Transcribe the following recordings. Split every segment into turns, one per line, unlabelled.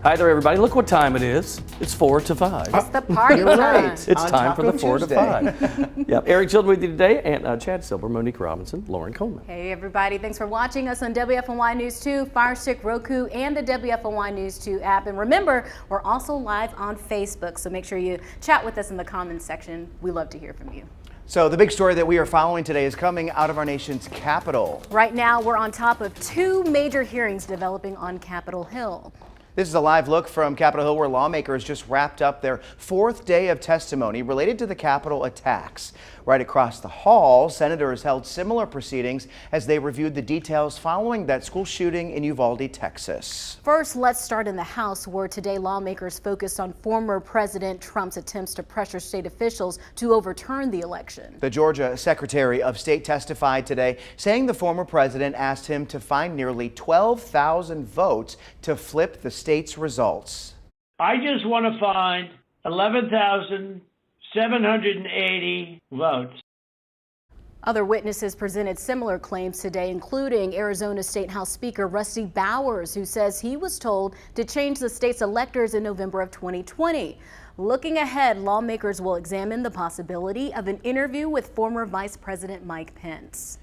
Hi there, everybody. Look what time it is. It's 4 to 5.
It's the party
You're
time.
right.
It's
On
time for the
Taco
4 to
Tuesday.
5. Yep. Eric Children with you today, and Chad Silver, Monique Robinson, Lauren Coleman.
Hey everybody, thanks for watching us on WFNY News 2, Fire Stick, Roku, and the WFNY News 2 app. And remember, we're also live on Facebook, so make sure you chat with us in the comments section. We love to hear from you.
So the big story that we are following today is coming out of our nation's capital.
Right now, we're on top of two major hearings developing on Capitol Hill.
This is a live look from Capitol Hill, where lawmakers just wrapped up their fourth day of testimony related to the Capitol attacks. Right across the hall, senators held similar proceedings as they reviewed the details following that school shooting in Uvalde, Texas.
First, let's start in the House, where today lawmakers focused on former President Trump's attempts to pressure state officials to overturn the election.
The Georgia Secretary of State testified today, saying the former president asked him to find nearly 12,000 votes to flip the state's results.
I just want to find 11,780 votes.
Other witnesses presented similar claims today, including Arizona State House Speaker Rusty Bowers, who says he was told to change the state's electors in November of 2020. Looking ahead, lawmakers will examine the possibility of an interview with former Vice President Mike Pence.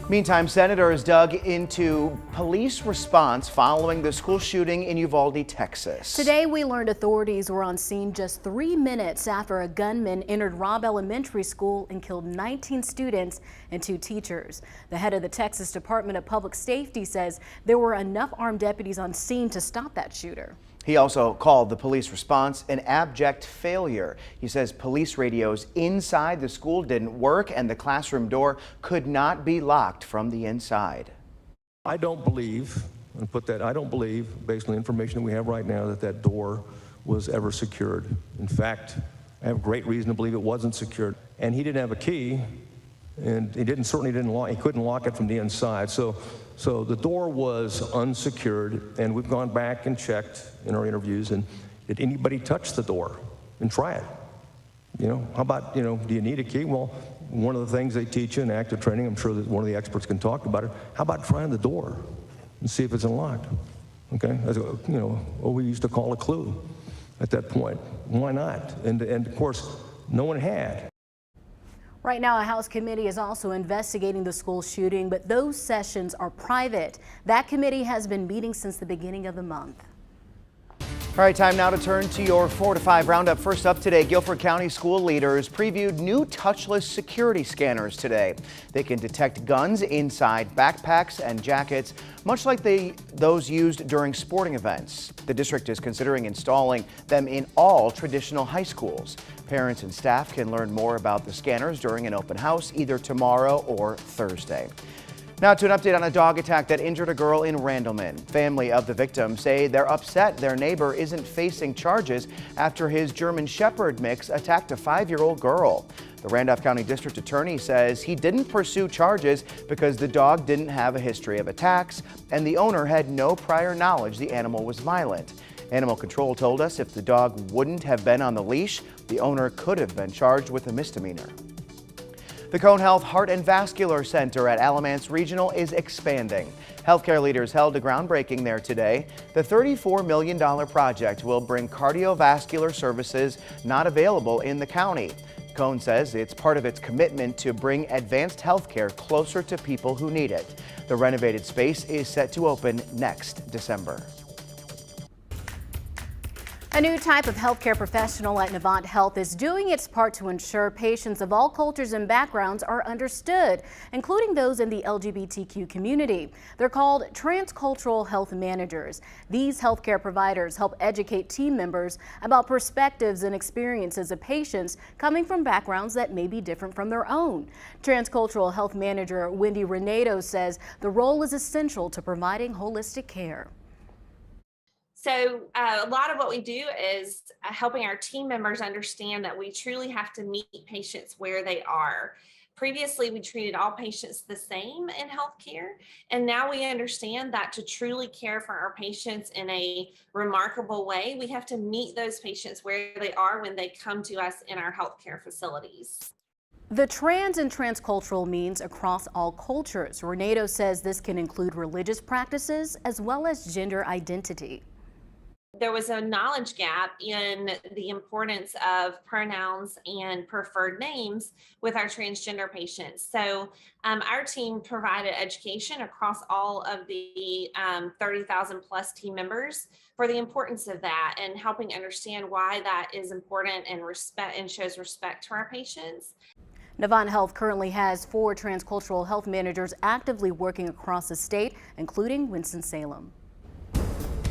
Meantime, senators dug into police response following the school shooting in Uvalde, Texas.
Today, we learned authorities were on scene just 3 minutes after a gunman entered Robb Elementary School and killed 19 students and 2 teachers. The head of the Texas Department of Public Safety says there were enough armed deputies on scene to stop that shooter.
He also called the police response an abject failure. He says police radios inside the school didn't work and the classroom door could not be locked from the inside.
I don't believe, I don't believe, based on the information that we have right now, that that door was ever secured. In fact, I have great reason to believe it wasn't secured. And he didn't have a key, and he couldn't lock it from the inside. So the door was unsecured, and we've gone back and checked in our interviews, and did anybody touch the door and try it? How about, do you need a key? Well, one of the things they teach you in active training, I'm sure that one of the experts can talk about it, how about trying the door and see if it's unlocked? Okay, what we used to call a clue at that point. Why not? And of course, no one had.
Right now, a House committee is also investigating the school shooting, but those sessions are private. That committee has been meeting since the beginning of the month.
All right, time now to turn to your 4 to 5 roundup. First up today, Guilford County school leaders previewed new touchless security scanners today. They can detect guns inside backpacks and jackets, much like those used during sporting events. The district is considering installing them in all traditional high schools. Parents and staff can learn more about the scanners during an open house either tomorrow or Thursday. Now to an update on a dog attack that injured a girl in Randleman. Family of the victim say they're upset their neighbor isn't facing charges after his German Shepherd mix attacked a 5-year-old girl. The Randolph County District Attorney says he didn't pursue charges because the dog didn't have a history of attacks and the owner had no prior knowledge the animal was violent. Animal Control told us if the dog wouldn't have been on the leash, the owner could have been charged with a misdemeanor. The Cone Health Heart and Vascular Center at Alamance Regional is expanding. Healthcare leaders held a groundbreaking there today. The $34 million project will bring cardiovascular services not available in the county. Cone says it's part of its commitment to bring advanced healthcare closer to people who need it. The renovated space is set to open next December.
A new type of healthcare professional at Novant Health is doing its part to ensure patients of all cultures and backgrounds are understood, including those in the LGBTQ community. They're called transcultural health managers. These healthcare providers help educate team members about perspectives and experiences of patients coming from backgrounds that may be different from their own. Transcultural health manager Wendy Renato says the role is essential to providing holistic care.
So a lot of what we do is helping our team members understand that we truly have to meet patients where they are. Previously, we treated all patients the same in healthcare, and now we understand that to truly care for our patients in a remarkable way, we have to meet those patients where they are when they come to us in our healthcare facilities.
The trans and transcultural means across all cultures. Renato says this can include religious practices as well as gender identity.
There was a knowledge gap in the importance of pronouns and preferred names with our transgender patients. So our team provided education across all of the 30,000 plus team members for the importance of that and helping understand why that is important and respect and shows respect to our patients.
Navant Health currently has 4 transcultural health managers actively working across the state, including Winston-Salem.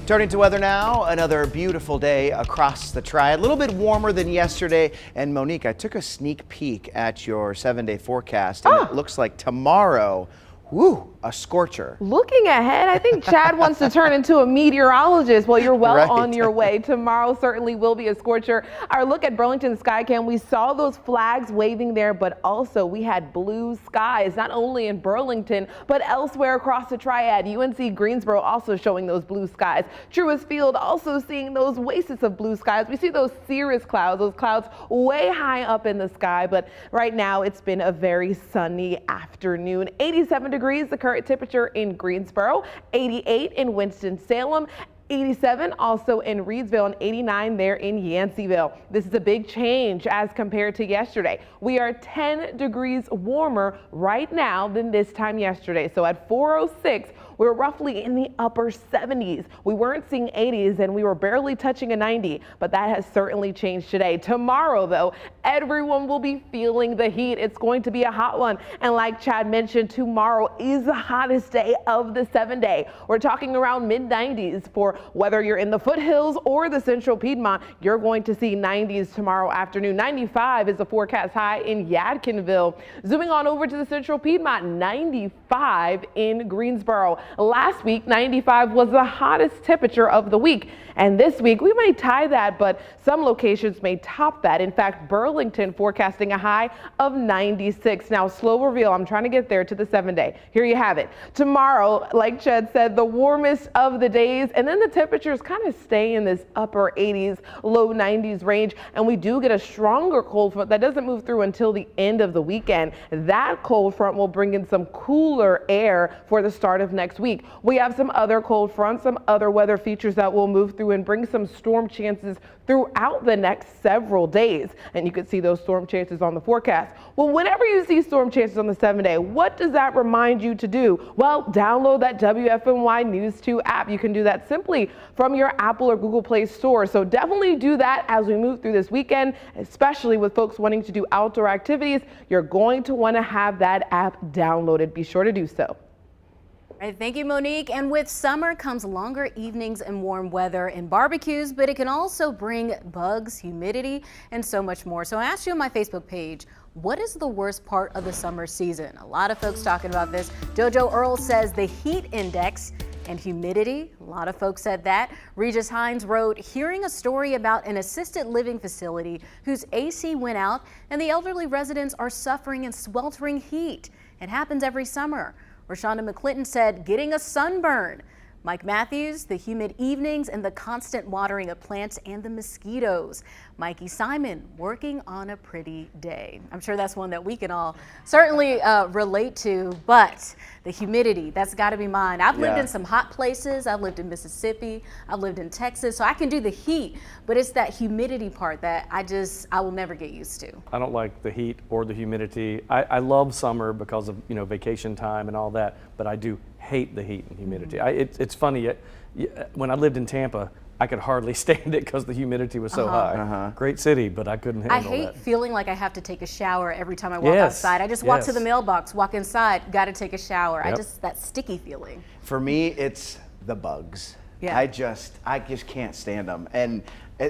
Turning to weather now, another beautiful day across the Triad. A little bit warmer than yesterday. And Monique, I took a sneak peek at your 7-day forecast, and it looks like tomorrow, woo, a scorcher.
Looking ahead, I think Chad wants to turn into a meteorologist. Well, you're well on your way. Tomorrow certainly will be a scorcher. Our look at Burlington Skycam, we saw those flags waving there, but also we had blue skies, not only in Burlington, but elsewhere across the Triad. UNC Greensboro also showing those blue skies. Truist Field also seeing those oasis of blue skies. We see those cirrus clouds, those clouds way high up in the sky, but right now it's been a very sunny afternoon. 87 degrees, the current temperature in Greensboro, 88 in Winston-Salem, 87 also in Reedsville, and 89 there in Yanceyville. This is a big change as compared to yesterday. We are 10 degrees warmer right now than this time yesterday. So at 4:06, we're roughly in the upper 70s. We weren't seeing 80s and we were barely touching a 90, but that has certainly changed today. Tomorrow, though, everyone will be feeling the heat. It's going to be a hot one. And like Chad mentioned, tomorrow is the hottest day of the 7-day. We're talking around mid-90s for whether you're in the foothills or the central Piedmont. You're going to see 90s tomorrow afternoon. 95 is the forecast high in Yadkinville. Zooming on over to the central Piedmont, 95 in Greensboro. Last week, 95 was the hottest temperature of the week. And this week, we may tie that, but some locations may top that. In fact, Burlington forecasting a high of 96. Now, slow reveal. I'm trying to get there to the 7-day. Here you have it. Tomorrow, like Chad said, the warmest of the days, and then the temperatures kind of stay in this upper 80s, low 90s range. And we do get a stronger cold front that doesn't move through until the end of the weekend. That cold front will bring in some cooler air for the start of next week. We have some other cold fronts, some other weather features that will move through and bring some storm chances throughout the next several days. And you can see those storm chances on the forecast. Well, whenever you see storm chances on the 7-day, what does that remind you to do? Well, download that WFNY News 2 app. You can do that simply from your Apple or Google Play store. So definitely do that as we move through this weekend, especially with folks wanting to do outdoor activities. You're going to want to have that app downloaded. Be sure to do so.
All right, thank you, Monique. And with summer comes longer evenings and warm weather and barbecues, but it can also bring bugs, humidity, and so much more. So I asked you on my Facebook page, what is the worst part of the summer season? A lot of folks talking about this. Jojo Earl says the heat index and humidity. A lot of folks said that. Regis Hines wrote, hearing a story about an assisted living facility whose AC went out and the elderly residents are suffering in sweltering heat. It happens every summer. Rashonda McClinton said, getting a sunburn. Mike Matthews, the humid evenings and the constant watering of plants and the mosquitoes. Mikey Simon, working on a pretty day. I'm sure that's one that we can all certainly relate to, but the humidity, that's got to be mine. I've lived in some hot places. I've lived in Mississippi. I've lived in Texas, so I can do the heat, but it's that humidity part that I will never get used to.
I don't like the heat or the humidity. I love summer because of, vacation time and all that, but I do hate the heat and humidity. It's funny, when I lived in Tampa, I could hardly stand it because the humidity was so high. Great city, but I couldn't handle that.
I hate feeling like I have to take a shower every time I walk outside. I just walk to the mailbox, walk inside, got to take a shower. That sticky feeling.
For me, it's the bugs.
Yeah.
I just can't stand them. And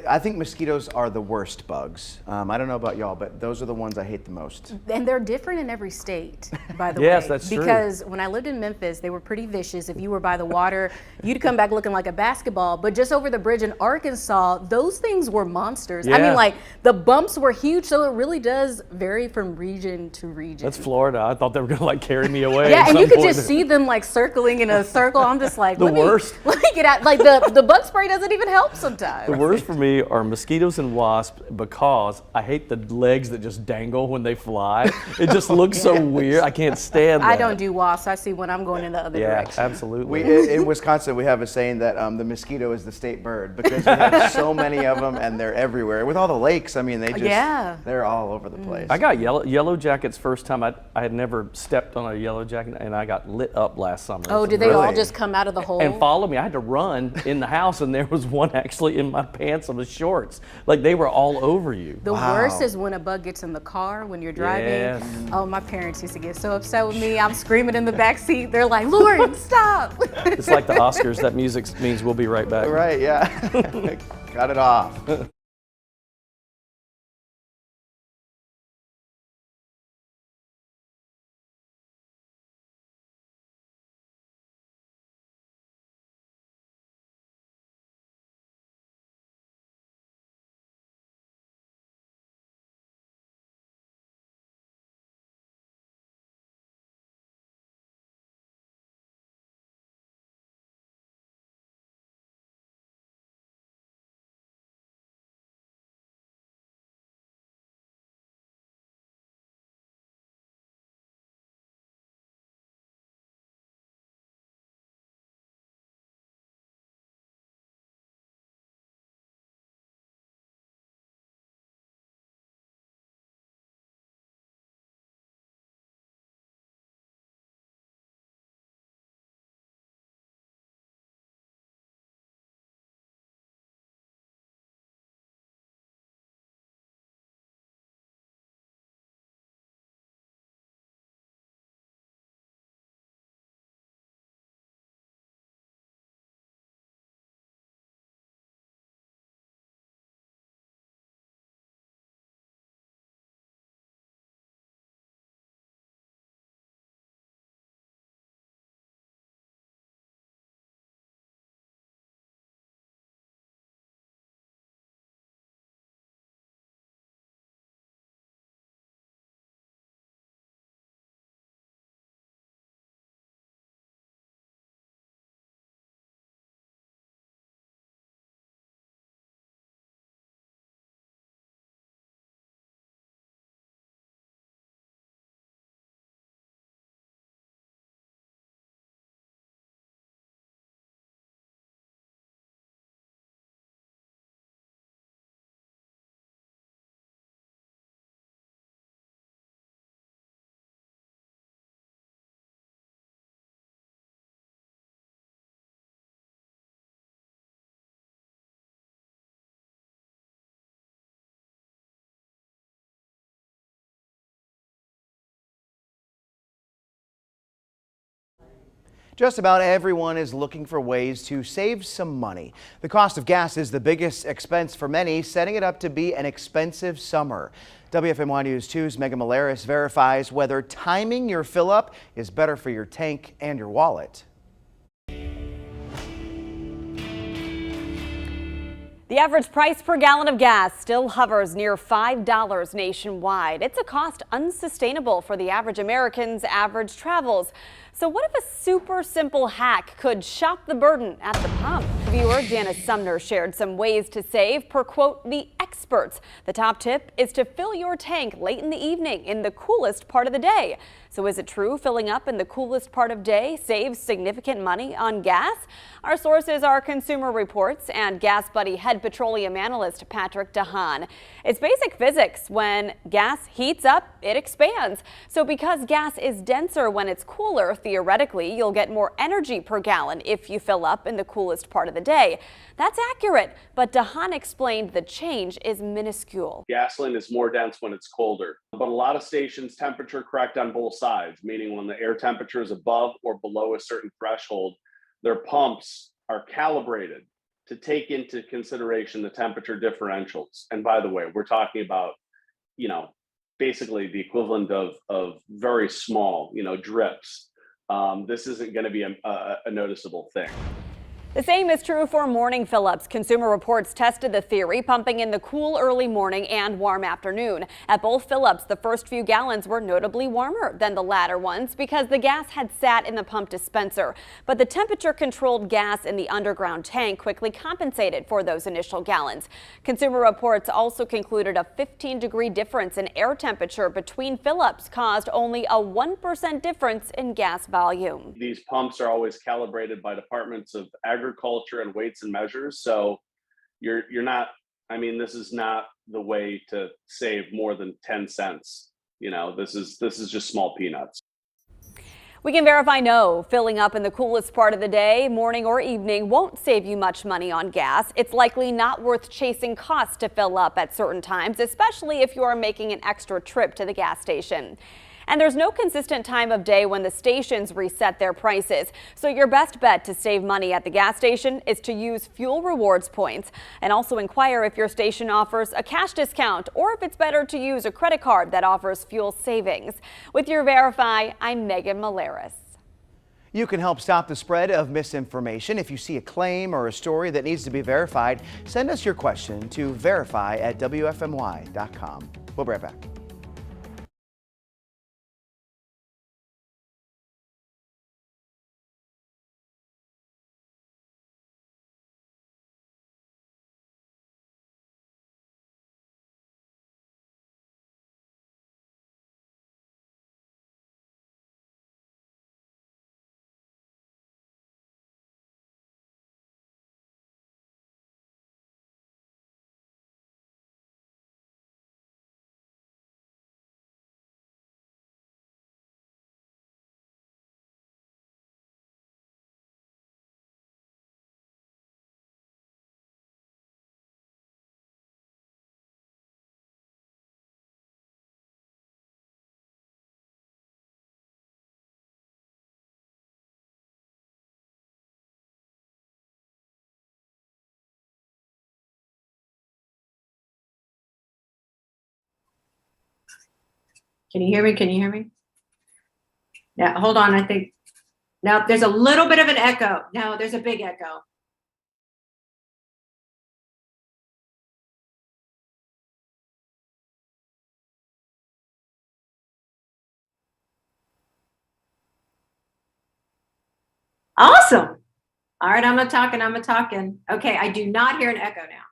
I think mosquitoes are the worst bugs. I don't know about y'all, but those are the ones I hate the most.
And they're different in every state, by the way.
Yes, that's true.
Because when I lived in Memphis, they were pretty vicious. If you were by the water, you'd come back looking like a basketball. But just over the bridge in Arkansas, those things were monsters.
Yeah.
I mean, like, the bumps were huge, so it really does vary from region to region.
That's Florida. I thought they were going to carry me away.
Yeah, and you could just see them circling in a circle. I'm just like,
the worst.
Let me get out. Like the bug spray doesn't even help sometimes.
The worst for me are mosquitoes and wasps because I hate the legs that just dangle when they fly. It just looks so weird. I can't stand that.
I don't do wasps. I see when I'm going in the other direction.
Absolutely.
In Wisconsin, we have a saying that the mosquito is the state bird because we have so many of them and they're everywhere. With all the lakes, I mean, they're all over the place.
I got yellow jackets first time. I had never stepped on a yellow jacket, and I got lit up last summer.
Oh, did they all just come out of the hole?
And follow me. I had to run in the house, and there was one actually in my pants on the shorts. Like, they were all over you.
The worst is when a bug gets in the car when you're driving.
Yes.
Oh, my parents used to get so upset with me. I'm screaming in the back seat. They're like, Lauren, stop.
It's like the Oscars. That music means we'll be right back.
Right, yeah. Got it off. Just about everyone is looking for ways to save some money. The cost of gas is the biggest expense for many, setting it up to be an expensive summer. WFMY News 2's Megan Malaris verifies whether timing your fill up is better for your tank and your wallet.
The average price per gallon of gas still hovers near $5 nationwide. It's a cost unsustainable for the average American's average travels. So what if a super simple hack could shop the burden at the pump? Viewer Janice Sumner shared some ways to save per, quote, the experts. The top tip is to fill your tank late in the evening in the coolest part of the day. So is it true filling up in the coolest part of day saves significant money on gas? Our sources are Consumer Reports and Gas Buddy head petroleum analyst Patrick DeHaan. It's basic physics. When gas heats up, it expands. So because gas is denser when it's cooler, theoretically, you'll get more energy per gallon if you fill up in the coolest part of the day. That's accurate, but DeHaan explained the change is minuscule.
Gasoline is more dense when it's colder, but a lot of stations temperature correct on both sides, meaning when the air temperature is above or below a certain threshold, their pumps are calibrated to take into consideration the temperature differentials. And by the way, we're talking about, basically the equivalent of very small, drips. This isn't going to be a noticeable thing.
The same is true for morning fill-ups. Consumer Reports tested the theory, pumping in the cool early morning and warm afternoon. At both fill-ups, the first few gallons were notably warmer than the latter ones because the gas had sat in the pump dispenser. But the temperature-controlled gas in the underground tank quickly compensated for those initial gallons. Consumer Reports also concluded a 15-degree difference in air temperature between fill-ups caused only a 1% difference in gas volume.
These pumps are always calibrated by departments of agriculture and weights and measures. So you're not, I mean, this is not the way to save more than 10 cents. You know, this is just small peanuts.
We can verify no. Filling up in the coolest part of the day, morning or evening, won't save you much money on gas. It's likely not worth chasing costs to fill up at certain times, especially if you are making an extra trip to the gas station. And there's no consistent time of day when the stations reset their prices. So your best bet to save money at the gas station is to use fuel rewards points, and also inquire if your station offers a cash discount or if it's better to use a credit card that offers fuel savings. With your Verify, I'm Megan Malaris.
You can help stop the spread of misinformation. If you see a claim or a story that needs to be verified, send us your question to verify@wfmy.com. We'll be right back.
Can you hear me? Can you hear me? Yeah, hold on. I think now there's a little bit of an echo. No, there's a big echo. Awesome. All right, I'm a talking. Okay, I do not hear an echo now.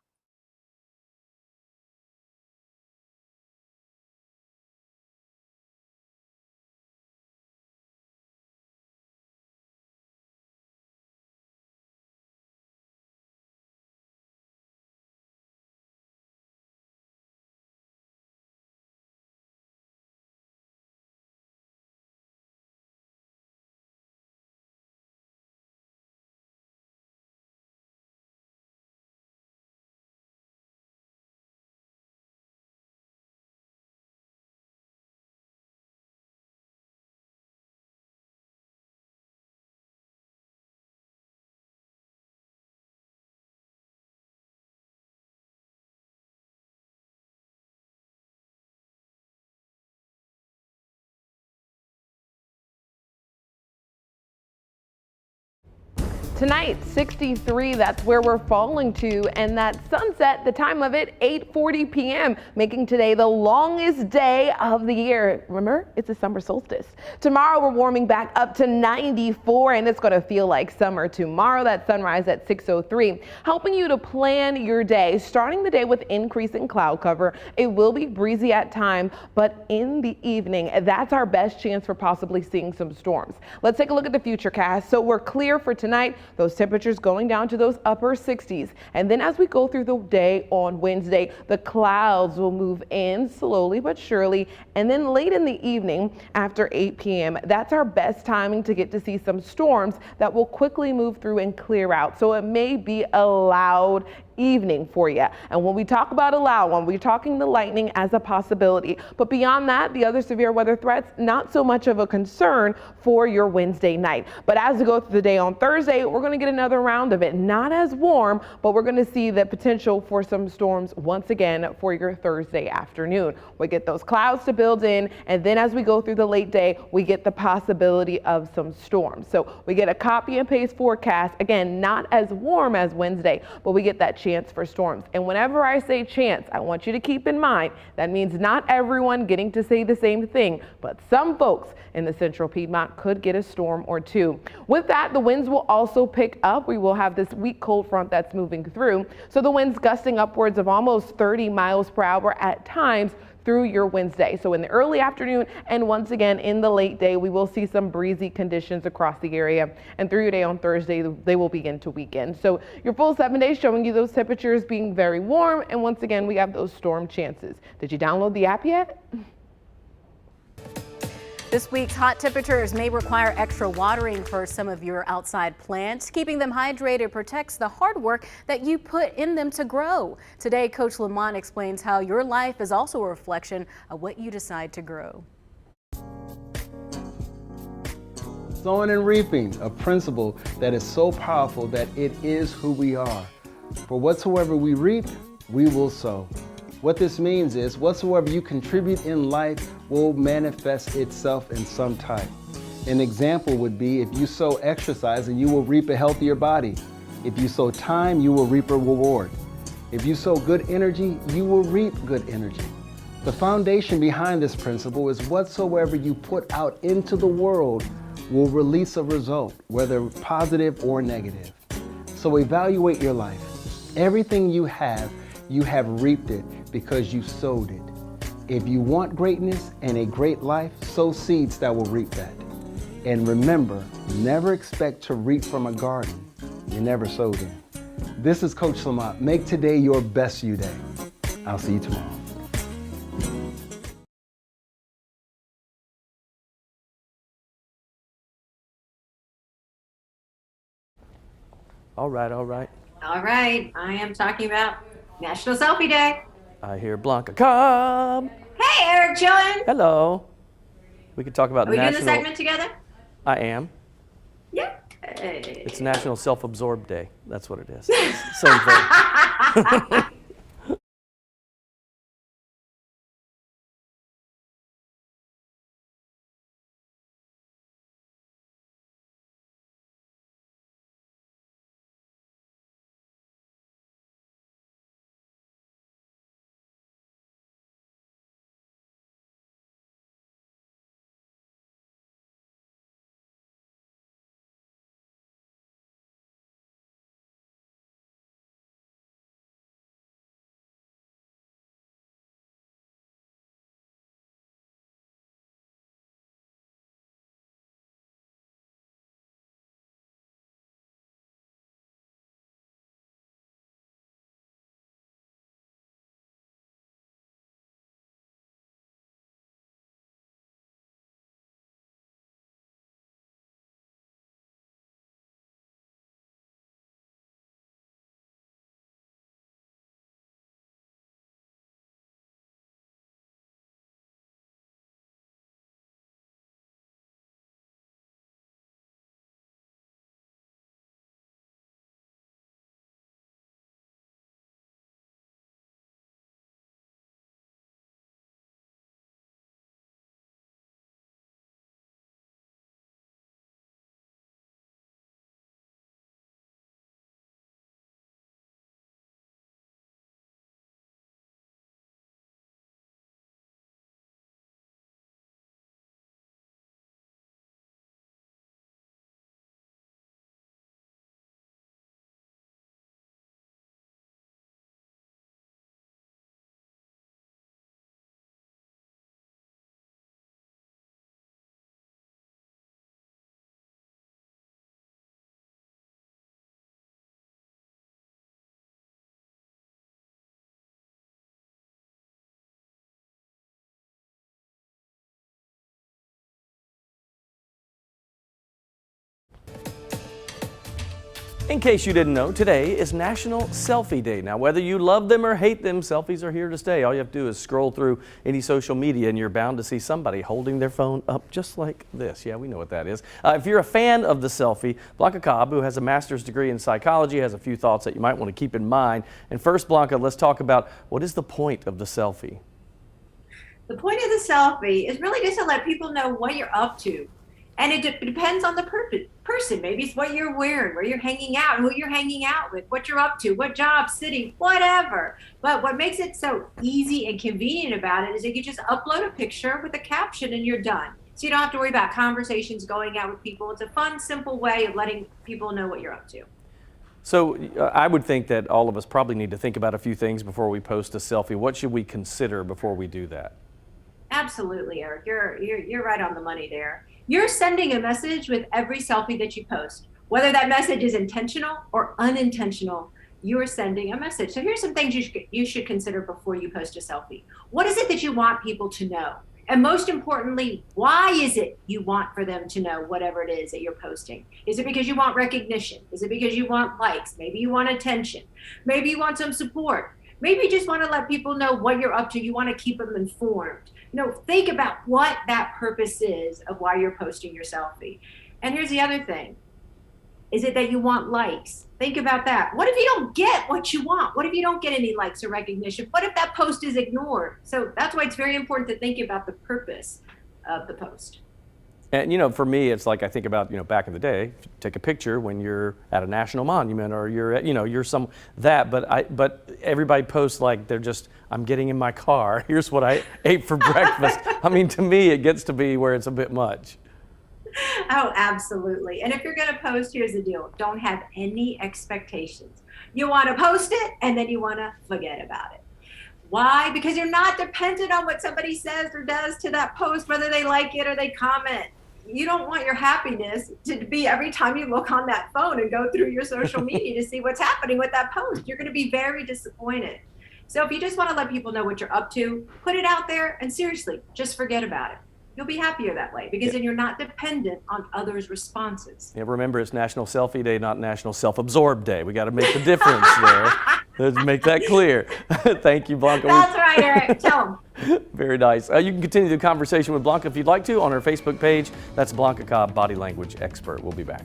Tonight, 63, that's where we're falling to, and that sunset, the time of it, 8:40 p.m., making today the longest day of the year. Remember, it's a summer solstice. Tomorrow, we're warming back up to 94, and it's going to feel like summer tomorrow. That sunrise at 6:03, helping you to plan your day, starting the day with increasing cloud cover. It will be breezy at times, but in the evening, that's our best chance for possibly seeing some storms. Let's take a look at the futurecast. So we're clear for tonight. Those temperatures going down to those upper 60s. And then as we go through the day on Wednesday, the clouds will move in slowly but surely. And then late in the evening after 8 p.m., that's our best timing to get to see some storms that will quickly move through and clear out. So it may be a loud evening for you. And when we talk about a loud one, we're talking the lightning as a possibility. But beyond that, the other severe weather threats, not so much of a concern for your Wednesday night. But as we go through the day on Thursday, we're going to get another round of it. Not as warm, but we're going to see the potential for some storms once again for your Thursday afternoon. We get those clouds to build in, and then as we go through the late day, we get the possibility of some storms. So we get a copy and paste forecast. Again, not as warm as Wednesday, but we get that chance for storms. And whenever I say chance, I want you to keep in mind that means not everyone getting to say the same thing, but some folks in the central Piedmont could get a storm or two. With that, the winds will also pick up. We will have this weak cold front that's moving through. So the winds gusting upwards of almost 30 miles per hour at times through your Wednesday. So in the early afternoon and once again in the late day, we will see some breezy conditions across the area. And through your day on Thursday, they will begin to weaken. So your full 7 days showing you those temperatures being very warm. And once again, we have those storm chances. Did you download the app yet?
This week's hot temperatures may require extra watering for some of your outside plants. Keeping them hydrated protects the hard work that you put in them to grow. Today, Coach Lamont explains how your life is also a reflection of what you decide to grow.
Sowing and reaping, a principle that is so powerful that it is who we are. For whatsoever we reap, we will sow. What this means is whatsoever you contribute in life will manifest itself in some type. An example would be if you sow exercise and you will reap a healthier body. If you sow time, you will reap a reward. If you sow good energy, you will reap good energy. The foundation behind this principle is whatsoever you put out into the world will release a result, whether positive or negative. So evaluate your life. Everything you have reaped it because you sowed it. If you want greatness and a great life, sow seeds that will reap that. And remember, never expect to reap from a garden you never sowed in. This is Coach Lamont. Make today your best you day. I'll see you tomorrow.
All right, all right.
All right, I am talking about National Selfie Day.
I hear Blanca come.
Hey, Eric Joan.
Hello. We could talk about
Are we
national.
doing the segment together?
I am.
Yeah.
It's National Self-Absorbed Day. That's what it is. Same thing. In case you didn't know, today is National Selfie Day. Now, whether you love them or hate them, selfies are here to stay. All you have to do is scroll through any social media and you're bound to see somebody holding their phone up just like this. Yeah, we know what that is. If you're a fan of the selfie, Blanca Cobb, who has a master's degree in psychology, has a few thoughts that you might want to keep in mind. And first, Blanca, let's talk about what is the point of the selfie?
The point of the selfie is really just to let people know what you're up to. And it depends on the person. Maybe it's what you're wearing, where you're hanging out, who you're hanging out with, what you're up to, what job, city, whatever. But what makes it so easy and convenient about it is that you just upload a picture with a caption and you're done. So you don't have to worry about conversations going out with people. It's a fun, simple way of letting people know what you're up to.
So I would think that all of us probably need to think about a few things before we post a selfie. What should we consider before we do that?
Absolutely, Eric. You're right on the money there. You're sending a message with every selfie that you post. Whether that message is intentional or unintentional, you're sending a message. So here's some things you should consider before you post a selfie. What is it that you want people to know? And most importantly, why is it you want for them to know whatever it is that you're posting? Is it because you want recognition? Is it because you want likes? Maybe you want attention. Maybe you want some support. Maybe you just want to let people know what you're up to. You want to keep them informed. Think about what that purpose is of why you're posting your selfie. And here's the other thing. Is it that you want likes? Think about that. What if you don't get what you want? What if you don't get any likes or recognition? What if that post is ignored? So that's why it's very important to think about the purpose of the post.
And for me, it's like I think about back in the day, take a picture when you're at a national monument or you're at you're some that. But everybody posts like they're just I'm getting in my car. Here's what I ate for breakfast. I mean, to me, it gets to be where it's a bit much.
Oh, absolutely. And if you're going to post, here's the deal: don't have any expectations. You want to post it, and then you want to forget about it. Why? Because you're not dependent on what somebody says or does to that post, whether they like it or they comment. You don't want your happiness to be every time you look on that phone and go through your social media to see what's happening with that post. You're going to be very disappointed. So if you just want to let people know what you're up to, put it out there and seriously, just forget about it. You'll be happier that way because then you're not dependent on others' responses.
Yeah, remember, it's National Selfie Day, not National Self-Absorbed Day. We got to make the difference there. Let's make that clear. Thank you, Blanca.
That's right, Eric. Tell them.
Very nice. You can continue the conversation with Blanca if you'd like to on her Facebook page. That's Blanca Cobb, body language expert. We'll be back.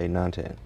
Eight, nine, 10.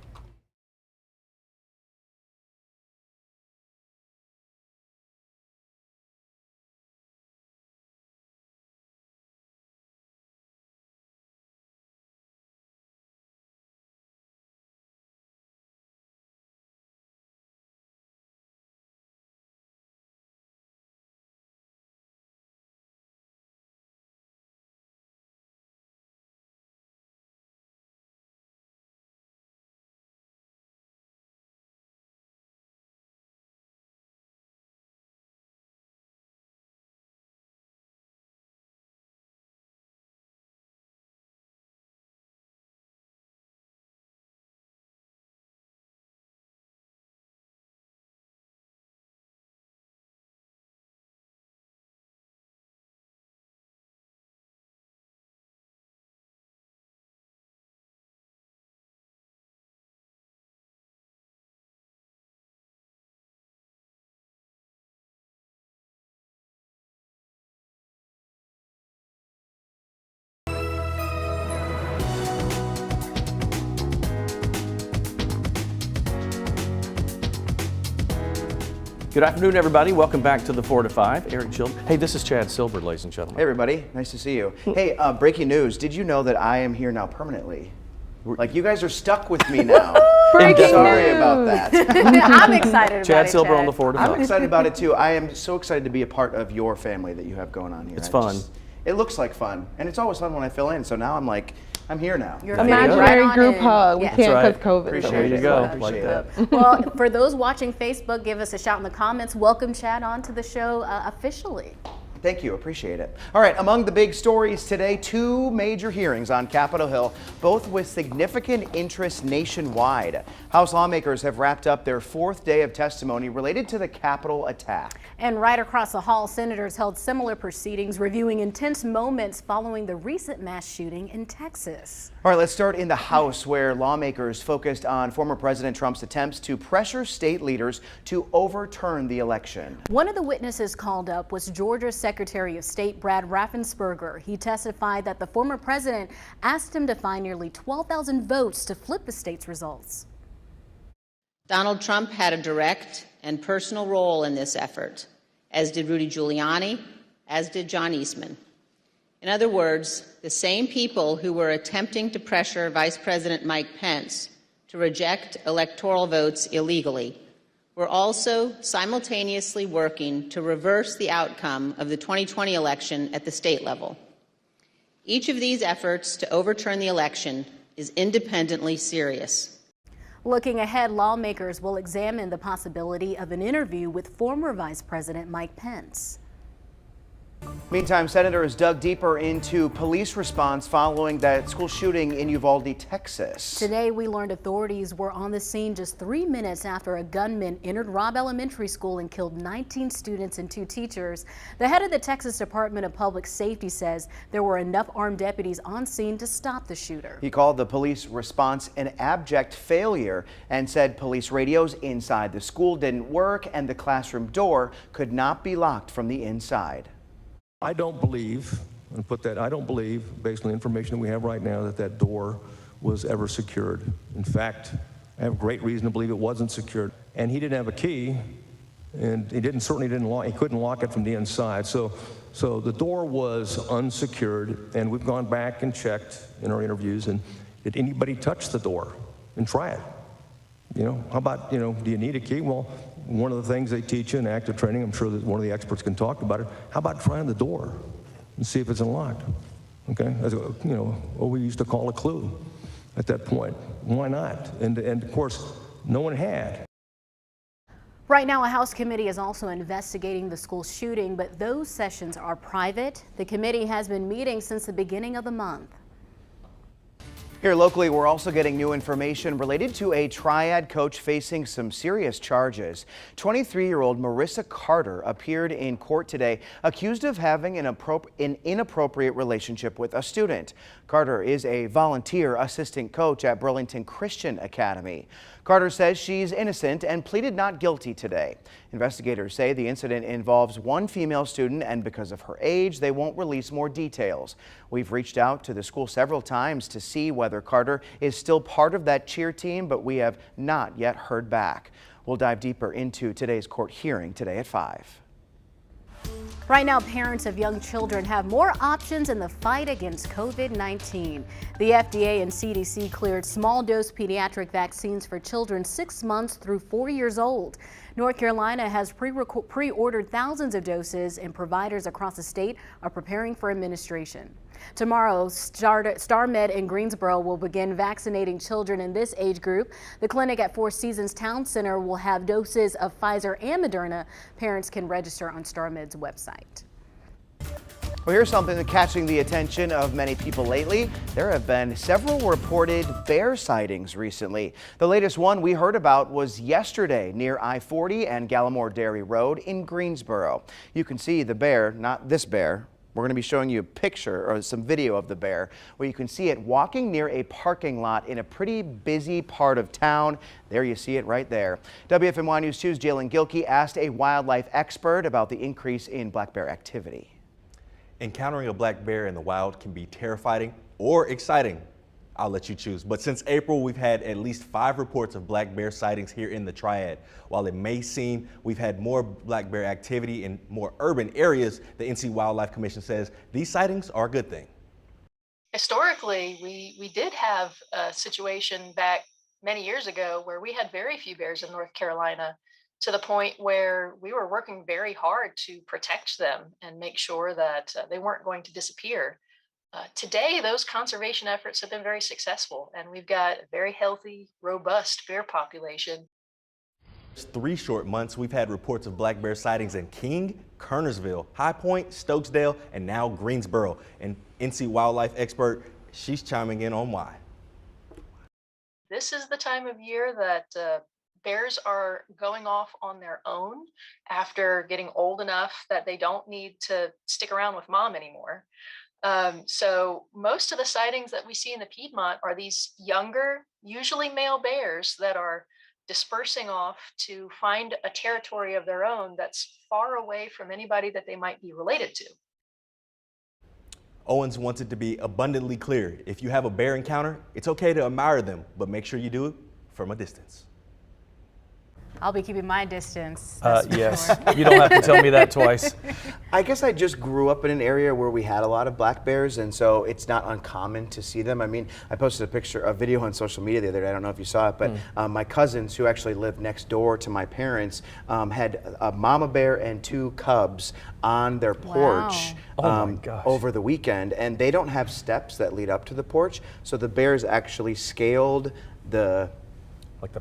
Good afternoon, everybody. Welcome back to the 4 to 5. Eric Chilton. Hey, this is Chad Silver, ladies and gentlemen.
Hey, everybody. Nice to see you. Hey, breaking news. Did you know that I am here now permanently? Like, you guys are stuck with me now.
Breaking
Sorry
news.
about that.
I'm excited about
Chad
it,
Silver
Chad.
on the 4 to 5.
I'm excited about it too. I am so excited to be a part of your family that you have going on here.
It's fun.
It looks like fun, and it's always fun when I fill in. So now I'm like, I'm here now.
You're
There you go.
Imaginary
right on
group
in.
hug. We
Yes.
can't
That's
because COVID.
Appreciate
There you
it.
go.
Appreciate
Like
it.
that.
Well, for those watching Facebook, give us a shout in the comments. Welcome Chad onto the show officially.
Thank you, appreciate it. All right, among the big stories today, 2 major hearings on Capitol Hill, both with significant interest nationwide. House lawmakers have wrapped up their 4th day of testimony related to the Capitol attack.
And right across the hall, senators held similar proceedings, reviewing intense moments following the recent mass shooting in Texas.
All right, let's start in the House, where lawmakers focused on former President Trump's attempts to pressure state leaders to overturn the election.
One of the witnesses called up was Georgia's Secretary of State Brad Raffensperger. He testified that the former president asked him to find nearly 12,000 votes to flip the state's results.
Donald Trump had a direct and personal role in this effort, as did Rudy Giuliani, as did John Eastman. In other words, the same people who were attempting to pressure Vice President Mike Pence to reject electoral votes illegally were also simultaneously working to reverse the outcome of the 2020 election at the state level. Each of these efforts to overturn the election is independently serious.
Looking ahead, lawmakers will examine the possibility of an interview with former Vice President Mike Pence.
Meantime, senators dug deeper into police response following that school shooting in Uvalde, Texas.
Today, we learned authorities were on the scene just 3 minutes after a gunman entered Robb Elementary School and killed 19 students and 2 teachers. The head of the Texas Department of Public Safety says there were enough armed deputies on scene to stop the shooter.
He called the police response an abject failure and said police radios inside the school didn't work and the classroom door could not be locked from the inside.
I don't believe, and put that, I don't believe, based on the information that we have right now, that that door was ever secured. In fact, I have great reason to believe it wasn't secured. And he didn't have a key, and he couldn't lock it from the inside. So the door was unsecured, and we've gone back and checked in our interviews, and did anybody touch the door and try it? You know, how about, do you need a key? Well, one of the things they teach you in active training, I'm sure that one of the experts can talk about it, how about trying the door and see if it's unlocked? Okay, what we used to call a clue at that point. Why not? And of course, no one had.
Right now, a House committee is also investigating the school shooting, but those sessions are private. The committee has been meeting since the beginning of the month.
Here locally, we're also getting new information related to a triad coach facing some serious charges. 23-year-old Marissa Carter appeared in court today accused of having an inappropriate relationship with a student. Carter is a volunteer assistant coach at Burlington Christian Academy. Carter says she's innocent and pleaded not guilty today. Investigators say the incident involves one female student, and because of her age, they won't release more details. We've reached out to the school several times to see whether Carter is still part of that cheer team, but we have not yet heard back. We'll dive deeper into today's court hearing today at 5.
Right now, parents of young children have more options in the fight against COVID-19. The FDA and CDC cleared small-dose pediatric vaccines for children 6 months through 4 years old. North Carolina has pre-ordered thousands of doses, and providers across the state are preparing for administration. Tomorrow, StarMed in Greensboro will begin vaccinating children in this age group. The clinic at Four Seasons Town Center will have doses of Pfizer and Moderna. Parents can register on StarMed's website.
Well, here's something that's catching the attention of many people lately. There have been several reported bear sightings recently. The latest one we heard about was yesterday near I-40 and Gallimore Dairy Road in Greensboro. You can see the bear, not this bear. We're going to be showing you a picture or some video of the bear where you can see it walking near a parking lot in a pretty busy part of town. There you see it right there. WFMY News 2's Jalen Gilkey asked a wildlife expert about the increase in black bear activity.
Encountering a black bear in the wild can be terrifying or exciting. I'll let you choose. But since April, we've had at least 5 reports of black bear sightings here in the Triad. While it may seem we've had more black bear activity in more urban areas, the NC Wildlife Commission says these sightings are a good thing.
Historically, we did have a situation back many years ago where we had very few bears in North Carolina, to the point where we were working very hard to protect them and make sure that they weren't going to disappear. Today, those conservation efforts have been very successful, and we've got a very healthy, robust bear population.
3 short months, we've had reports of black bear sightings in King, Kernersville, High Point, Stokesdale, and now Greensboro. And NC wildlife expert, she's chiming in on why.
This is the time of year that bears are going off on their own after getting old enough that they don't need to stick around with mom anymore. So most of the sightings that we see in the Piedmont are these younger, usually male bears that are dispersing off to find a territory of their own that's far away from anybody that they might be related to.
Owens wants it to be abundantly clear. If you have a bear encounter, it's okay to admire them, but make sure you do it from a distance.
I'll be keeping my distance.
Yes, you don't have to tell me that twice.
I guess I just grew up in an area where we had a lot of black bears, and so it's not uncommon to see them. I mean, I posted a video on social media the other day. I don't know if you saw it, but my cousins, who actually lived next door to my parents, had a mama bear and 2 cubs on their porch over the weekend, and they don't have steps that lead up to the porch, so the bears actually scaled the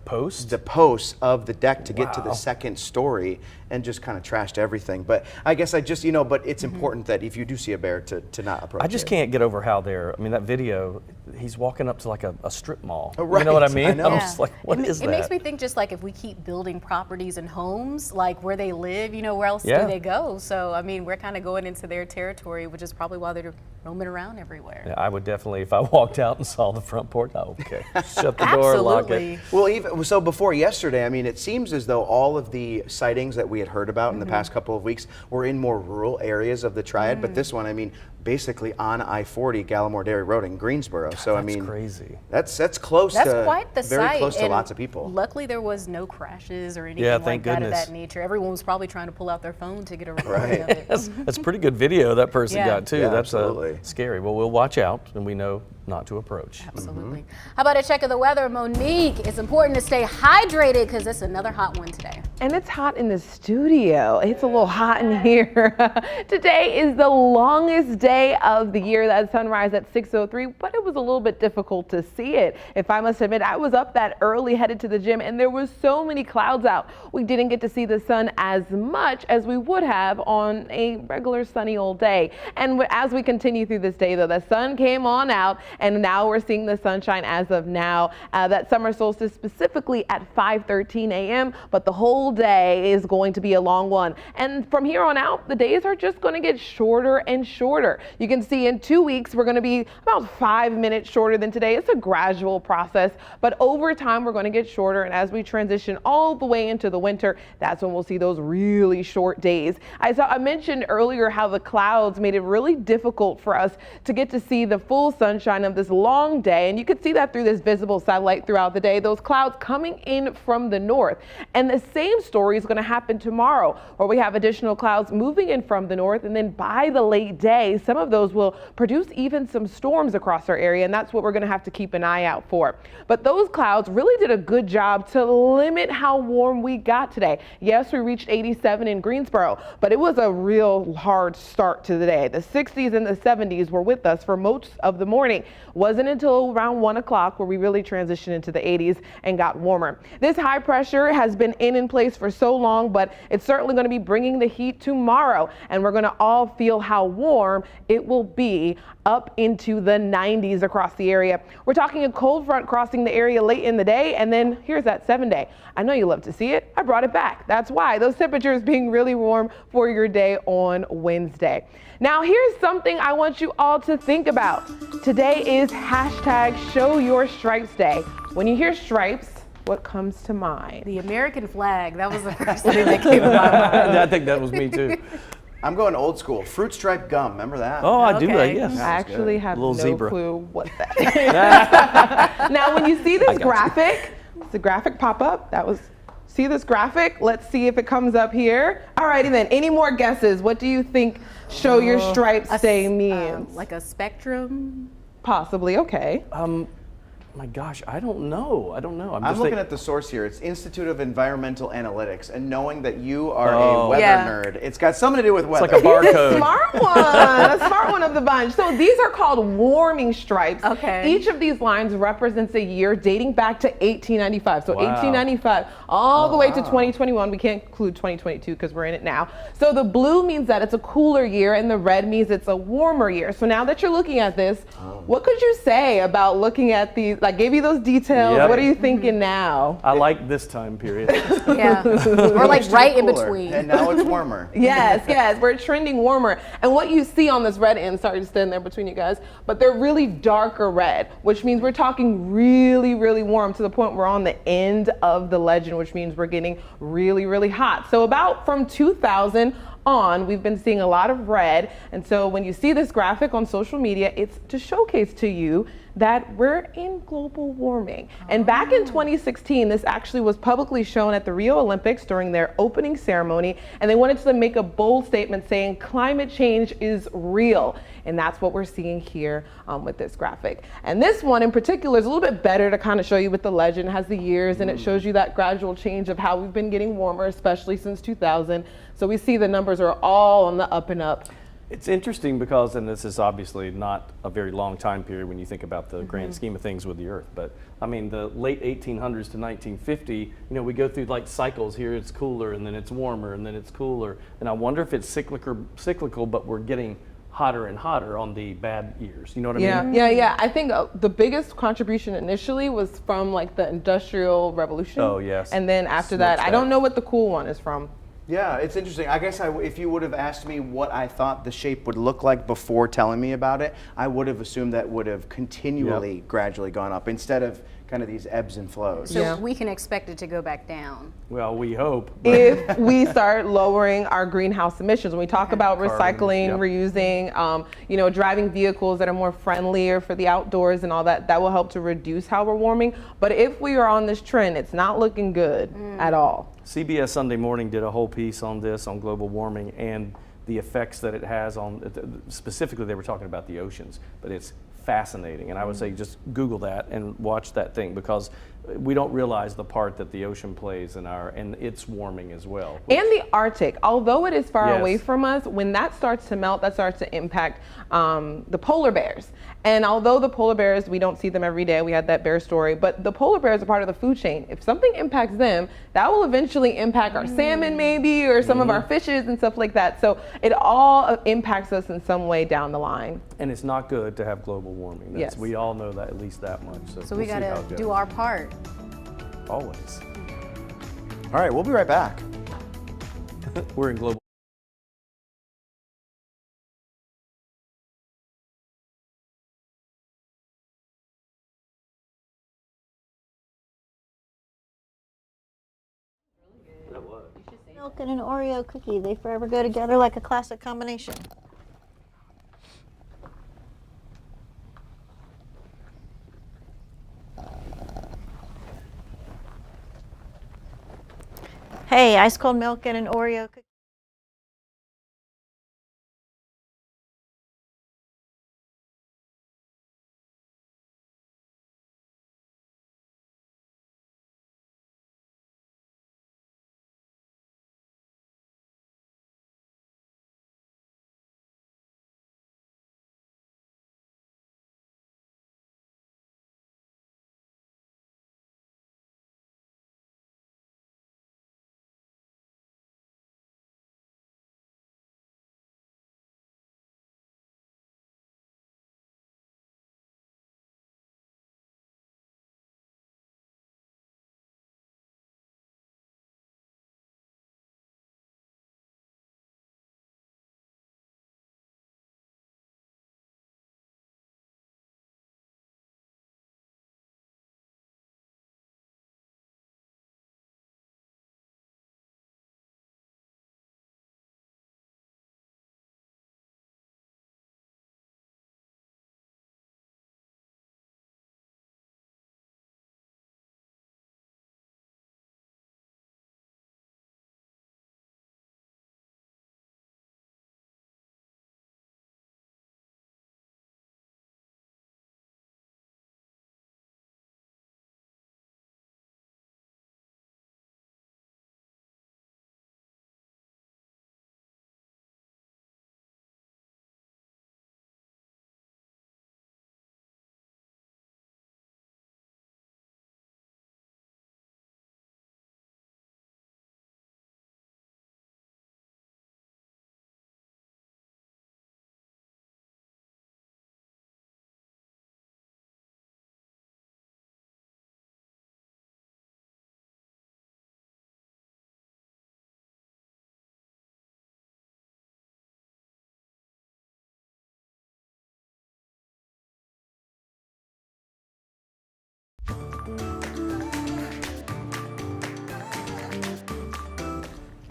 posts of the deck to get to the 2nd story and just kind of trashed everything. But I guess but it's important that if you do see a bear to not approach it.
I just can't get over how that video, he's walking up to like a strip mall.
Right.
You know what I mean?
I know.
I'm just like, what is that?
It makes me think, just like if we keep building properties and homes, like where they live, where else do they go? So, I mean, we're kind of going into their territory, which is probably why they're roaming around everywhere.
Yeah, I would definitely, if I walked out and saw the front porch, okay, shut the door, lock it.
Well, so before yesterday, I mean, it seems as though all of the sightings that we had heard about in the past couple of weeks were in more rural areas of the Triad, but this one, I mean, basically on I-40 Gallimore Dairy Road in Greensboro.
God,
so I mean,
crazy.
That's close to
quite the
very
sight.
close to
And
lots of people.
Luckily, there was no crashes or anything
thank
like
goodness.
that of that nature. Everyone was probably trying to pull out their phone to get a recording of it.
That's pretty good video that person got too.
Yeah,
That's
absolutely.
Scary. Well, we'll watch out, and we know not to approach.
Absolutely. How about a check of the weather, Monique? It's important to stay hydrated because it's another hot one today.
And it's hot in the studio. It's a little hot in here. Today is the longest day of the year. That sunrise at 6:03, but it was a little bit difficult to see it. If I must admit, I was up that early, headed to the gym, and there was so many clouds out. We didn't get to see the sun as much as we would have on a regular sunny old day. And as we continue through this day, though, the sun came on out, and now we're seeing the sunshine as of now. That summer solstice specifically at 5:13 a.m., but the whole day is going to be a long one. And from here on out, the days are just going to get shorter and shorter. You can see in 2 weeks, we're going to be about 5 minutes shorter than today. It's a gradual process, but over time, we're going to get shorter. And as we transition all the way into the winter, that's when we'll see those really short days. I mentioned earlier how the clouds made it really difficult for us to get to see the full sunshine of this long day. And you could see that through this visible satellite throughout the day, those clouds coming in from the north. And the same story is going to happen tomorrow, where we have additional clouds moving in from the north. And then by the late day, some of those will produce even some storms across our area. And that's what we're going to have to keep an eye out for. But those clouds really did a good job to limit how warm we got today. Yes, we reached 87 in Greensboro, but it was a real hard start to the day. The 60s and the 70s were with us for most of the morning. Wasn't until around 1 o'clock where we really transitioned into the 80s and got warmer. This high pressure has been in place for so long, but it's certainly going to be bringing the heat tomorrow, and we're going to all feel how warm it will be up into the 90s across the area. We're talking a cold front crossing the area late in the day, and then here's that 7-day. I know you love to see it. I brought it back. That's why those temperatures being really warm for your day on Wednesday. Now, here's something I want you all to think about. Today is #ShowYourStripes Day. When you hear stripes, what comes to mind?
The American flag. That was the first thing that came to my mind.
I think that was me too.
I'm going old school. Fruit stripe gum. Remember that?
Oh, I do.
Okay.
Yes.
I actually have no
zebra.
clue what that is. Now, when you see this graphic, it's a graphic pop up. See this graphic? Let's see if it comes up here. Alrighty then. Any more guesses? What do you think "show your stripes" say means?
Like a spectrum?
Possibly. Okay.
My gosh, I don't know.
I'm looking at the source here. It's Institute of Environmental Analytics, and knowing that you are a weather nerd, it's got something to do with weather.
It's like a barcode.
Smart one, a smart one of the bunch. So these are called warming stripes.
Okay.
Each of these lines represents a year dating back to 1895. So 1895 all the way to 2021. We can't include 2022 because we're in it now. So the blue means that it's a cooler year, and the red means it's a warmer year. So now that you're looking at this, what could you say about looking at these? Like, gave you those details.
Yep.
What are you thinking now?
I like this time period.
Yeah. Or like right in between.
And now it's warmer.
Yes, we're trending warmer. And what you see on this red end, sorry to stand there between you guys, but they're really darker red, which means we're talking really, really warm to the point we're on the end of the legend, which means we're getting really, really hot. So about from 2000 on, we've been seeing a lot of red. And so when you see this graphic on social media, it's to showcase to you that we're in global warming. And back in 2016, this actually was publicly shown at the Rio Olympics during their opening ceremony, and they wanted to make a bold statement saying climate change is real. And that's what we're seeing here with this graphic. And this one in particular is a little bit better to kind of show you with the legend. It has the years, and it shows you that gradual change of how we've been getting warmer, especially since 2000. So we see the numbers are all on the up and up.
It's interesting because, and this is obviously not a very long time period when you think about the grand scheme of things with the Earth, but I mean the late 1800s to 1950, we go through like cycles. Here it's cooler, and then it's warmer, and then it's cooler. And I wonder if it's cyclical, but we're getting hotter and hotter on the bad years. You know what I mean?
Yeah. I think the biggest contribution initially was from like the Industrial Revolution.
Oh, yes.
And then after that, I don't know what the cool one is from.
Yeah, it's interesting. I guess if you would have asked me what I thought the shape would look like before telling me about it, I would have assumed that would have continually, gradually gone up instead of kind of these ebbs and flows.
So we can expect it to go back down.
Well, we hope.
If we start lowering our greenhouse emissions, when we talk about recycling, reusing, driving vehicles that are more friendlier for the outdoors and all that, that will help to reduce how we're warming. But if we are on this trend, it's not looking good at all.
CBS Sunday Morning did a whole piece on this, on global warming and the effects that it has on, specifically they were talking about the oceans, but it's fascinating. And I would say just Google that and watch that thing, because we don't realize the part that the ocean plays in and it's warming as well.
And the Arctic, although it is far away from us, when that starts to melt, that starts to impact the polar bears. And although the polar bears, we don't see them every day, we had that bear story, but the polar bears are part of the food chain. If something impacts them, that will eventually impact our salmon maybe, or some of our fishes and stuff like that. So it all impacts us in some way down the line.
And it's not good to have global warming.
Yes.
We all know that, at least that much.
So we gotta do our part.
Always.
All right, we'll be right back.
We're in global.
Milk and an Oreo cookie, they forever go together like a classic combination. Hey, ice cold milk and an Oreo cookie.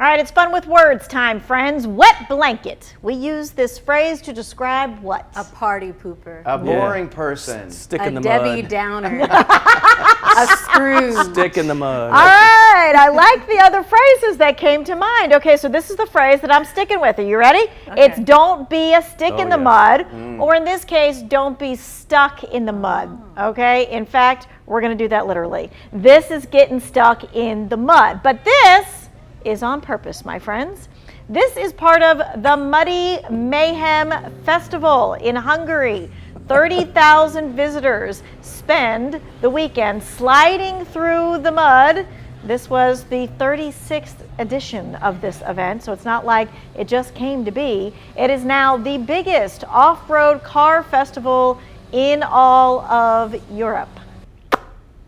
All right, it's fun with words time, friends. Wet blanket. We use this phrase to describe what?
A party pooper.
A boring person.
Stick in the
Debbie
mud.
Downer. A Scrooge.
Stick in the mud.
All right, I like the other phrases that came to mind. Okay, so this is the phrase that I'm sticking with. Are you ready?
Okay.
It's don't be a stick in the
yes.
mud, or in this case, don't be stuck in the mud. Okay, in fact, we're going to do that literally. This is getting stuck in the mud, but this is on purpose, my friends. This is part of the Muddy Mayhem Festival in Hungary. 30,000 visitors spend the weekend sliding through the mud. This was the 36th edition of this event, so it's not like it just came to be. It is now the biggest off-road car festival in all of Europe.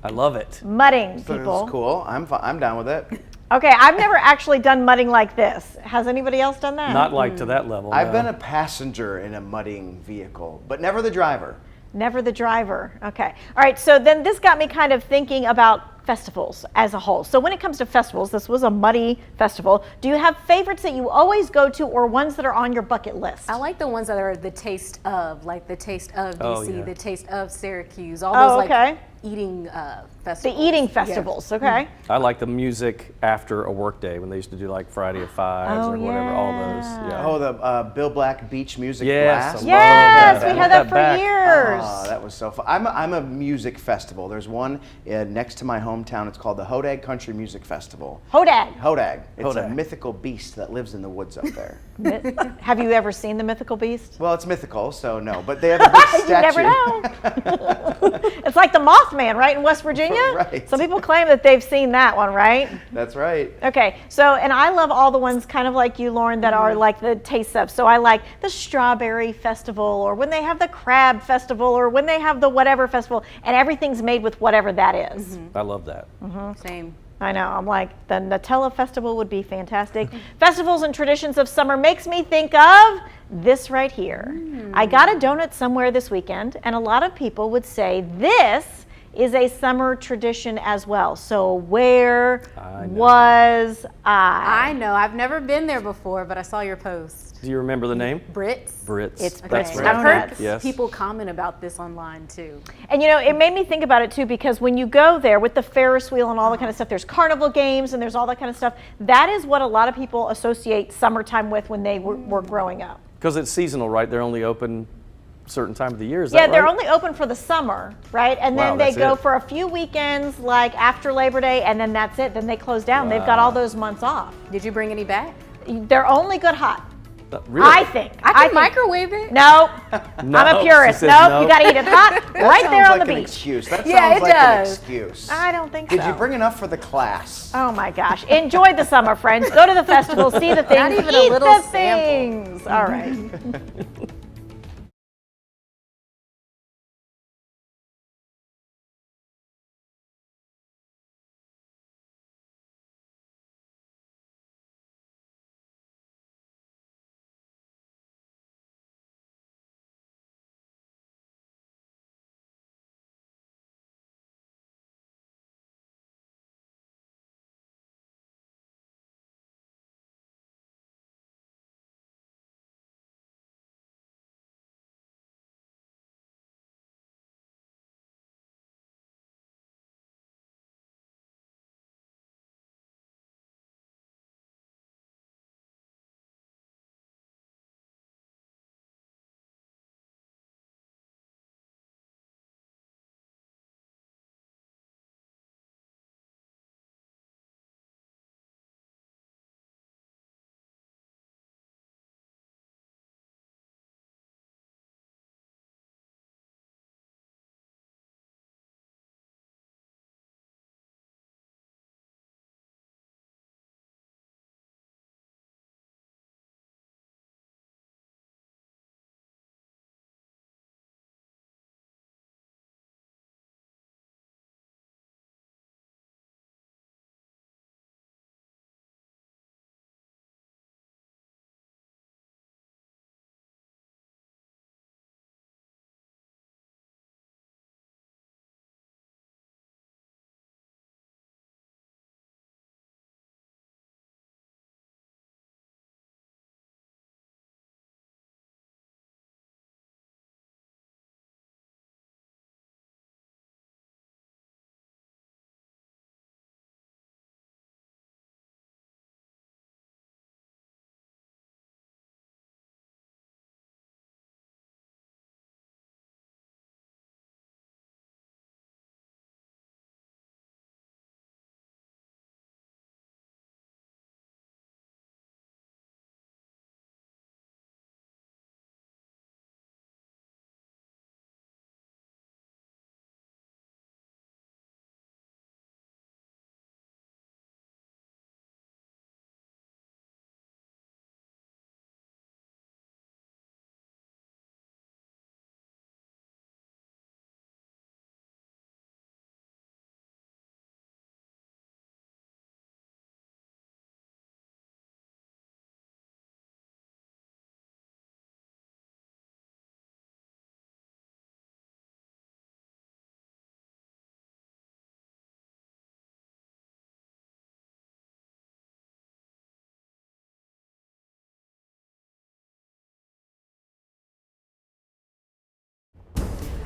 I love it.
Mudding,
So
people.
it's cool. I'm down with it.
Okay, I've never actually done mudding like this. Has anybody else done that?
Not like to that level.
I've
no.
been a passenger in a mudding vehicle, but never the driver.
Never the driver. Okay. All right, so then this got me kind of thinking about festivals as a whole. So when it comes to festivals, this was a muddy festival. Do you have favorites that you always go to or ones that are on your bucket list?
I like the ones that are the taste of, like the taste of DC,
yeah.
the taste of Syracuse, all those
okay.
like eating festivals.
The eating festivals, okay.
I like the music after a work day when they used to do like Friday at 5 or whatever, all those. Yeah.
Oh, the Bill Black Beach Music
Yes,
Blast.
I
Yes,
love
we had that for
back.
years.
Oh, that was so fun. I'm a music festival. There's one next to my hometown. It's called the Hodag Country Music Festival.
Hodag.
Hodag. It's a
Hodag.
mythical beast that lives in the woods up there.
Have you ever seen the mythical beast?
Well, it's mythical, so no. But they have a big
You
statue.
never know. It's like the Mothman, right, in West Virginia?
Right.
Some people claim that they've seen that one, right?
That's right.
Okay, so, and I love all the ones kind of like you, Lauren, that are like the taste of. So I like the Strawberry Festival, or when they have the Crab Festival, or when they have the whatever festival, and everything's made with whatever that is.
I love that.
Same.
I know, I'm like, the Nutella Festival would be fantastic. Festivals and traditions of summer makes me think of this right here. I got a donut somewhere this weekend, and a lot of people would say this is a summer tradition as well. So where was I?
I know. I've never been there before, but I saw your post.
Do you remember the name?
Brits.
Brits.
It's
That's
Brits.
right.
I've
I've heard
Yes.
people comment about this online too.
And you know, it made me think about it too, because when you go there with the Ferris wheel and all that kind of stuff, there's carnival games and there's all that kind of stuff. That is what a lot of people associate summertime with when they were growing up.
Because it's seasonal, right? They're only open certain time of the year. Is
Yeah,
that
they're
right?
only open for the summer, right? And
Wow,
then they
that's
go
it.
for a few weekends, like after Labor Day, and then that's it. Then they close down. They've got all those months off.
Did you bring any back?
They're only good hot.
Really?
I think.
I can microwave it.
No,
No,
I'm a
she
purist.
says
Nope,
no.
you gotta eat it hot right there on
like
the
an
beach.
excuse. That
Yeah,
sounds
it
like an
does.
excuse.
I don't think
Did
so.
you bring enough for the class?
Oh my gosh. Enjoy the summer, friends. Go to the festival, see the things,
Not even a
eat
little
the
sample.
things. All right.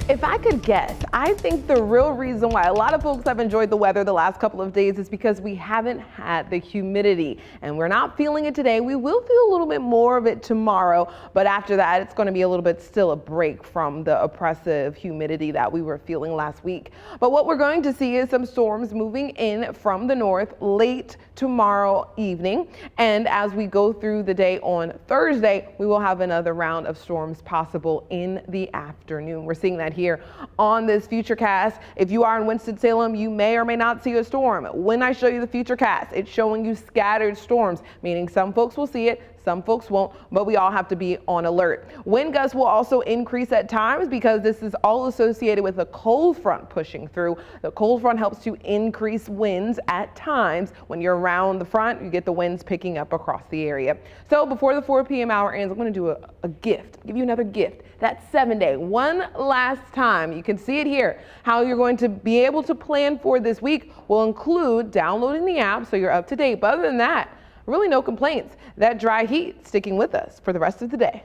If I could guess, I think the real reason why a lot of folks have enjoyed the weather the last couple of days is because we haven't had the humidity, and we're not feeling it today. We will feel a little bit more of it tomorrow, but after that, it's going to be a little bit still a break from the oppressive humidity that we were feeling last week. But what we're going to see is some storms moving in from the north late tomorrow evening, and as we go through the day on Thursday, we will have another round of storms possible in the afternoon. We're seeing that here on this Futurecast. If you are in Winston-Salem, you may or may not see a storm. When I show you the Futurecast, it's showing you scattered storms, meaning some folks will see it, some folks won't, but we all have to be on alert. Wind gusts will also increase at times because this is all associated with a cold front pushing through. The cold front helps to increase winds at times. When you're around the front, you get the winds picking up across the area. So before the 4 p.m. hour ends, I'm going to do a gift, give you another gift. That 7-day, one last time. You can see it here. How you're going to be able to plan for this week will include downloading the app so you're up to date. But other than that, really no complaints. That dry heat sticking with us for the rest of the day.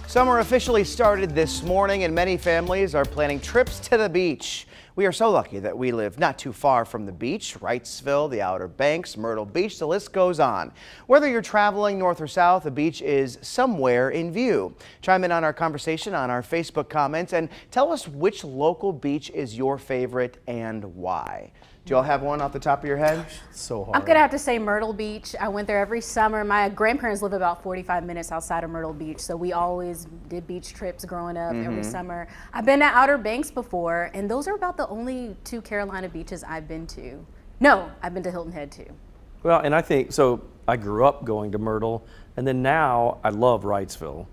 Summer officially started this morning and many families are planning trips to the beach. We are so lucky that we live not too far from the beach. Wrightsville, the Outer Banks, Myrtle Beach, the list goes on. Whether you're traveling north or south, the beach is somewhere in view. Chime in on our conversation on our Facebook comments and tell us which local beach is your favorite and why. Do y'all have one off the top of your head?
So hard.
I'm gonna have to say Myrtle Beach. I went there every summer. My grandparents live about 45 minutes outside of Myrtle Beach, so we always did beach trips growing up every summer. I've been to Outer Banks before, and those are about the only 2 Carolina beaches I've been to. No, I've been to Hilton Head too.
Well, and I think, so I grew up going to Myrtle, and then now I love Wrightsville.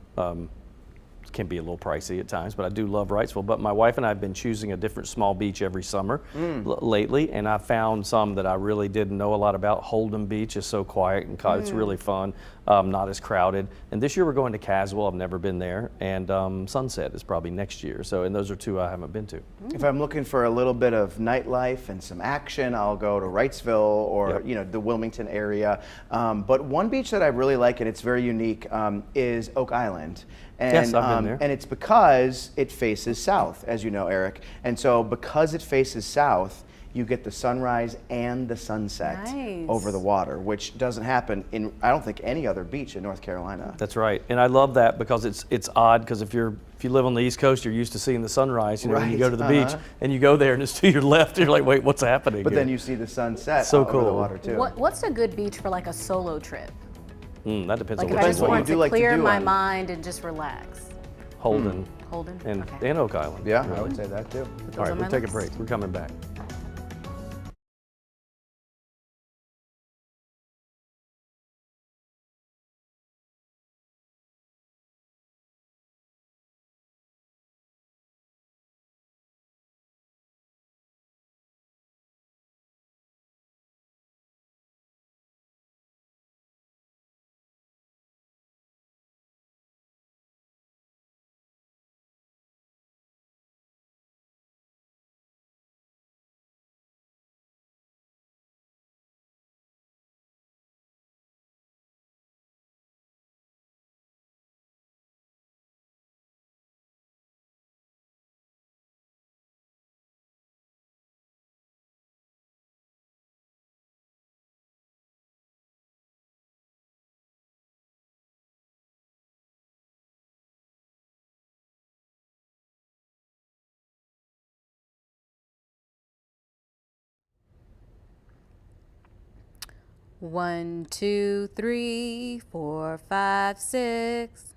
It can be a little pricey at times, but I do love Wrightsville. But my wife and I have been choosing a different small beach every summer lately, and I found some that I really didn't know a lot about. Holden Beach is so quiet and it's really fun, not as crowded. And this year we're going to Caswell. I've never been there, and Sunset is probably next year. So, and those are 2 I haven't been to.
If I'm looking for a little bit of nightlife and some action, I'll go to Wrightsville or the Wilmington area. But one beach that I really like, and it's very unique, is Oak Island. And,
yes, I've been there.
And it's because it faces south, as you know, Eric. And so because it faces south, you get the sunrise and the sunset over the water, which doesn't happen in, I don't think, any other beach in North Carolina.
That's right, and I love that because it's odd, because if you live on the East Coast, you're used to seeing the sunrise. You know, when you go to the beach and you go there and it's to your left, you're like, wait, what's happening?
But
here?
then you see the sunset
so
over
cool.
the water too.
What's a good beach for like a solo trip?
That depends
Like
on
if I just
what you
want
do.
to clear my mind and just relax.
Holden.
Holden?
And Oak Island.
Yeah, I would say that too.
All right, we'll take a break. We're coming back.
One, two, three, 4, 5, 6.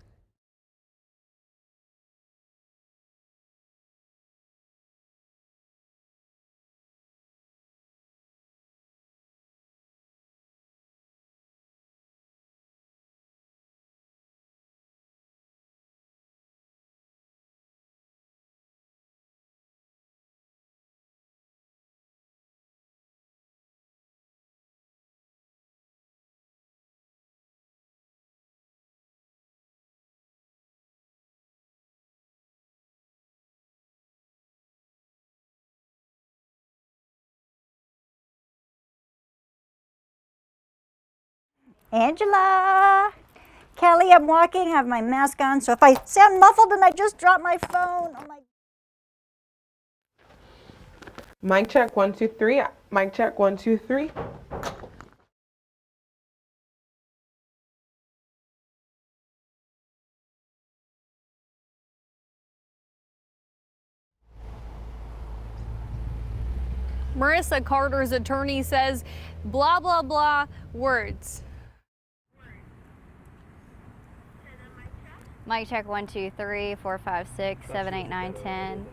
Angela,
Kelly, I'm walking, have my mask on, so if I sound muffled and I just drop my phone, oh my.
Mic check 1 2 3. Mic check 1 2 3.
Marissa Carter's attorney says blah, blah, blah words.
Mic check 1 2 3 4 5 6 7 8 9 10.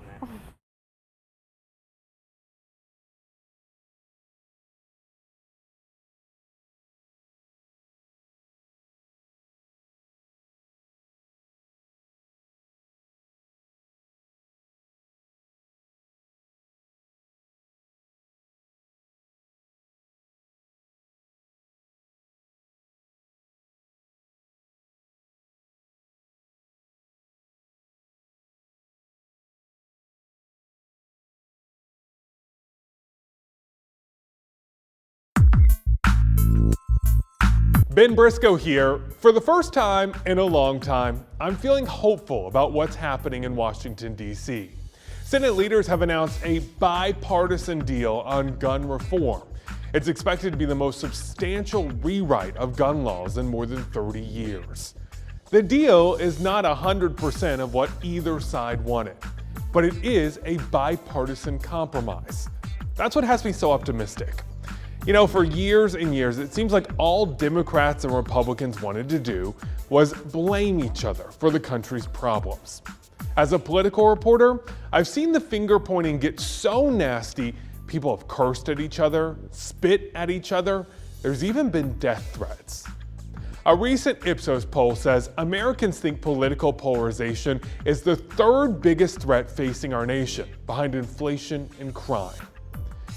Ben Briscoe here. For the first time in a long time, I'm feeling hopeful about what's happening in Washington, D.C. Senate leaders have announced a bipartisan deal on gun reform. It's expected to be the most substantial rewrite of gun laws in more than 30 years. The deal is not 100% of what either side wanted, but it is a bipartisan compromise. That's what has me so optimistic. You know, for years and years, it seems like all Democrats and Republicans wanted to do was blame each other for the country's problems. As a political reporter, I've seen the finger pointing get so nasty, people have cursed at each other, spit at each other. There's even been death threats. A recent Ipsos poll says Americans think political polarization is the third biggest threat facing our nation, behind inflation and crime.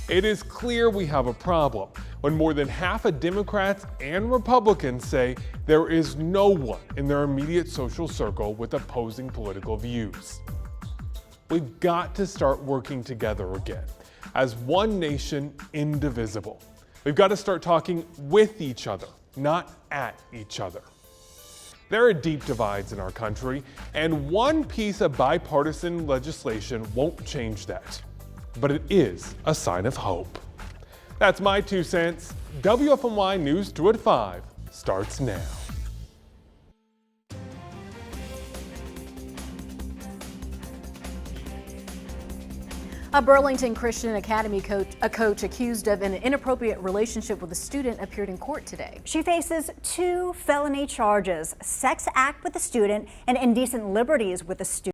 It is clear we have a problem when more than half of Democrats and Republicans say there is no one in their immediate social circle with opposing political views. We've got to start working together again as one nation, indivisible. We've got to start talking with each other, not at each other. There are deep divides in our country, and one piece of bipartisan legislation won't change that. But it is a sign of hope. That's my 2 cents. WFMY News 2 at 5 starts now.
A Burlington Christian Academy coach accused of an inappropriate relationship with a student appeared in court today.
She faces 2 felony charges: sex act with a student and indecent liberties with a student.